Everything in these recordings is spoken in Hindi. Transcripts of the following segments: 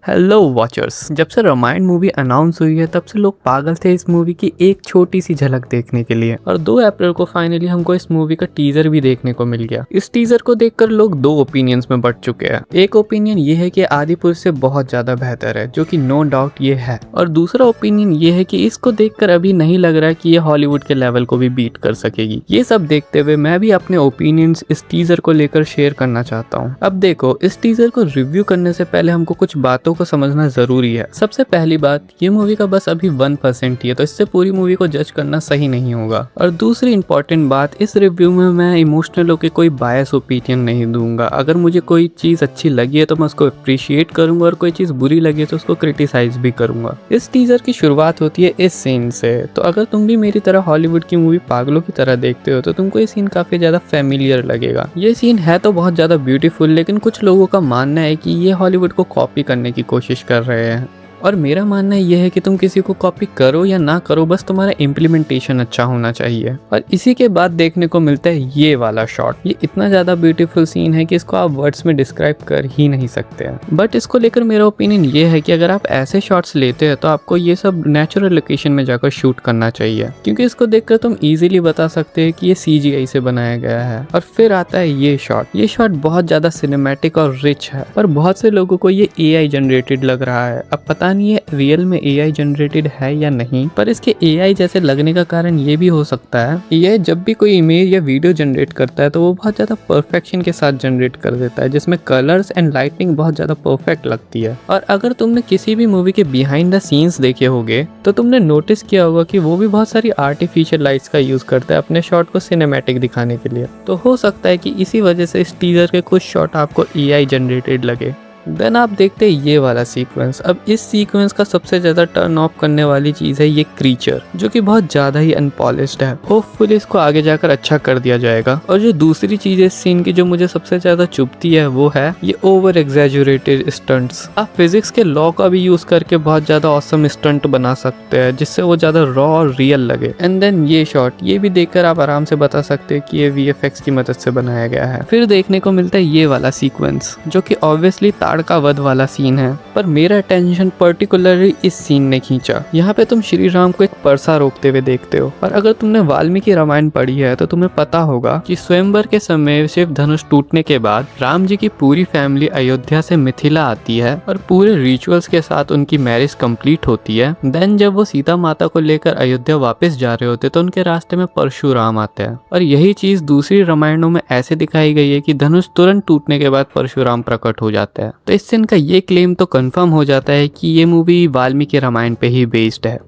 Hello watchers. जब से रामायण मूवी अनाउंस हुई है तब से लोग पागल थे इस मूवी की एक छोटी सी झलक देखने के लिए, और 2 अप्रैल को फाइनली हमको इस मूवी का टीजर भी देखने को मिल गया। इस टीजर को देखकर लोग 2 ओपिनियंस में बट चुके हैं। एक ओपिनियन ये है कि आदिपुरुष से बहुत ज्यादा बेहतर है, जो कि नो डाउट ये है, और दूसरा ओपिनियन ये है कि इसको देखकर अभी नहीं लग रहा है कि ये हॉलीवुड के लेवल को भी बीट कर सकेगी। ये सब देखते हुए मैं भी अपने ओपिनियंस इस टीजर को लेकर शेयर करना चाहता हूँ। अब देखो, इस टीजर को रिव्यू करने से पहले हमको कुछ बातों को समझना जरूरी है। सबसे पहली बात, ये मूवी का बस अभी 1% ही है, तो इससे पूरी मूवी को जज करना सही नहीं होगा। और दूसरी इंपॉर्टेंट बात, इस रिव्यू में मैं इमोशनल होकर कोई बायस ओपिनियन नहीं दूंगा। अगर मुझे कोई चीज अच्छी लगी है तो मैं उसको अप्रिशिएट करूंगा, और कोई चीज बुरी लगी है तो उसको क्रिटिसाइज भी करूंगा। इस टीजर की शुरुआत होती है इस सीन से, तो अगर तुम भी मेरी तरह हॉलीवुड की मूवी पागलों की तरह देखते हो तो तुमको ये सीन काफी ज्यादा फेमिलियर लगेगा। ये सीन है तो बहुत ज्यादा ब्यूटीफुल, लेकिन कुछ लोगों का मानना है कि ये हॉलीवुड को कॉपी करने की कोशिश कर रहे हैं, और मेरा मानना यह है कि तुम किसी को कॉपी करो या ना करो, बस तुम्हारा इम्प्लीमेंटेशन अच्छा होना चाहिए। और इसी के बाद देखने को मिलता है ये वाला शॉट। ये इतना ज़्यादा ब्यूटीफुल सीन है कि इसको आप वर्ड्स में डिस्क्राइब कर ही नहीं सकते हैं। बट इसको लेकर मेरा ओपिनियन ये है कि अगर आप ऐसे शॉट्स लेते हैं तो आपको ये सब नेचुरल लोकेशन में जाकर शूट करना चाहिए, क्योंकि इसको देखकर तुम ईजिली बता सकते हैं कि ये CGI से बनाया गया है। और फिर आता है ये शॉट। ये शॉट बहुत ज़्यादा सिनेमैटिक और रिच है, पर बहुत से लोगों को ये AI जनरेटेड लग रहा है। अब पता नहीं ये रियल में AI जनरेटेड है या नहीं, पर इसके AI जैसे लगने का कारण ये भी हो सकता है, ये जब भी कोई इमेज या वीडियो जनरेट करता है तो वो बहुत ज्यादा परफेक्शन के साथ जनरेट कर देता है, जिसमें कलर्स एंड लाइटिंग बहुत ज्यादा परफेक्ट लगती है। और अगर तुमने किसी भी मूवी के बिहाइंड द सीन्स देखे होंगे तो तुमने नोटिस किया होगा कि वो भी बहुत सारी आर्टिफिशियल लाइट्स का यूज करता है अपने शॉट को सिनेमैटिक दिखाने के लिए। तो हो सकता है कि इसी वजह से इस टीजर के कुछ शॉट आपको AI जनरेटेड लगे। देन आप देखते हैं ये वाला सीक्वेंस। अब इस सीक्वेंस का सबसे ज्यादा टर्न ऑफ करने वाली चीज है ये क्रीचर, जो कि बहुत ज्यादा ही अनपॉलिश्ड है। होपफुली इसको आगे जाकर अच्छा कर दिया जाएगा। और जो दूसरी चीज है इस सीन की जो मुझे सबसे ज्यादा चुभती है वो है ये ओवर एग्जैजुरेटेड स्टंट्स। आप फिजिक्स के लॉ का भी यूज करके बहुत ज्यादा ऑसम स्टंट बना सकते हैं, जिससे वो ज्यादा रॉ और रियल लगे। एंड देन ये शॉट, ये भी देखकर आप आराम से बता सकते हैं कि ये VFX की मदद से बनाया गया है। फिर देखने को मिलता है ये वाला सीक्वेंस, जो कि ऑब्वियसली का वध वाला सीन है, पर मेरा अटेंशन पर्टिकुलरली इस सीन ने खींचा। यहाँ पे तुम श्री राम को एक परसा रोकते हुए देखते हो, और अगर तुमने वाल्मीकि रामायण पढ़ी है तो तुम्हें पता होगा कि स्वयंवर के समय शिव धनुष टूटने के बाद राम जी की पूरी फैमिली अयोध्या से मिथिला आती है, और पूरे रिचुअल्स के साथ उनकी मैरिज कंप्लीट होती है। देन जब वो सीता माता को लेकर अयोध्या वापस जा रहे होते तो उनके रास्ते में परशुराम आते हैं, और यही चीज दूसरी रामायणों में ऐसे दिखाई गई है कि धनुष तुरंत टूटने के बाद परशुराम प्रकट हो जाते हैं। तो इस सीन का ये क्लेम तो कंफर्म हो जाता है कि ये मूवी वाल्मीकि रामायण पे ही बेस्ड है।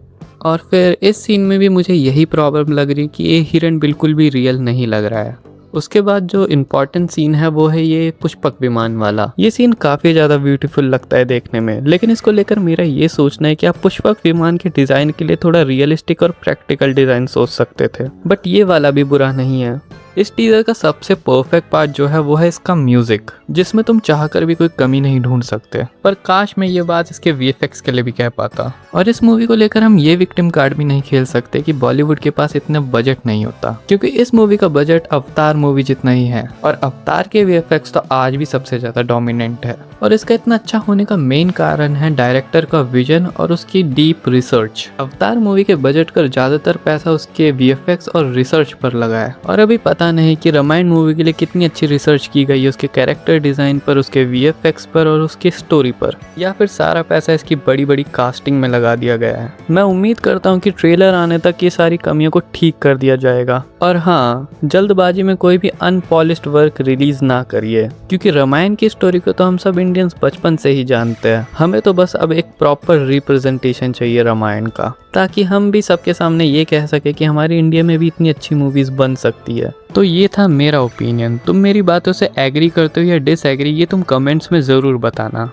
और फिर इस सीन में भी मुझे यही प्रॉब्लम लग रही कि ये हिरन बिल्कुल भी रियल नहीं लग रहा है। उसके बाद जो इम्पोर्टेंट सीन है वो है ये पुष्पक विमान वाला। ये सीन काफी ज्यादा ब्यूटीफुल लगता है देखने में, लेकिन इसको लेकर मेरा ये सोचना है कि आप पुष्पक विमान के डिजाइन के लिए थोड़ा रियलिस्टिक और प्रैक्टिकल डिजाइन सोच सकते थे, बट ये वाला भी बुरा नहीं है। इस टीजर का सबसे परफेक्ट पार्ट जो है वो है इसका म्यूजिक, जिसमें तुम चाहकर भी कोई कमी नहीं ढूंढ सकते। पर काश मैं ये बात इसके VFX के लिए भी कह पाता। और इस मूवी को लेकर हम ये विक्टिम कार्ड भी नहीं खेल सकते कि बॉलीवुड के पास इतना बजट नहीं होता, क्योंकि इस मूवी का बजट अवतार मूवी जितना ही है, और अवतार के VFX तो आज भी सबसे ज्यादा डोमिनेंट है। और इसका इतना अच्छा होने का मेन कारण है डायरेक्टर का विजन और उसकी डीप रिसर्च। अवतार मूवी के बजट का ज्यादातर पैसा उसके VFX और रिसर्च पर लगा है, और अभी पता नहीं कि रामायण मूवी के लिए कितनी अच्छी रिसर्च की गई है उसके कैरेक्टर डिजाइन पर, उसके VFX पर और उसकी स्टोरी पर, या फिर सारा पैसा इसकी बड़ी बड़ी कास्टिंग में लगा दिया गया है। मैं उम्मीद करता हूँ कि ट्रेलर आने तक ये सारी कमियों को ठीक कर दिया जाएगा। और हाँ, जल्दबाजी में कोई भी अनपॉलिश्ड वर्क रिलीज ना करिए, क्योंकि रामायण की स्टोरी को तो हम सब इंडियंस बचपन से ही जानते हैं। हमें तो बस अब एक प्रॉपर रिप्रेजेंटेशन चाहिए रामायण का, ताकि हम भी सबके सामने ये कह सके कि हमारी इंडिया में भी इतनी अच्छी मूवीज बन सकती है। तो ये था मेरा ओपिनियन। तुम मेरी बातों से एग्री करते हो या डिसएग्री, ये तुम कमेंट्स में ज़रूर बताना।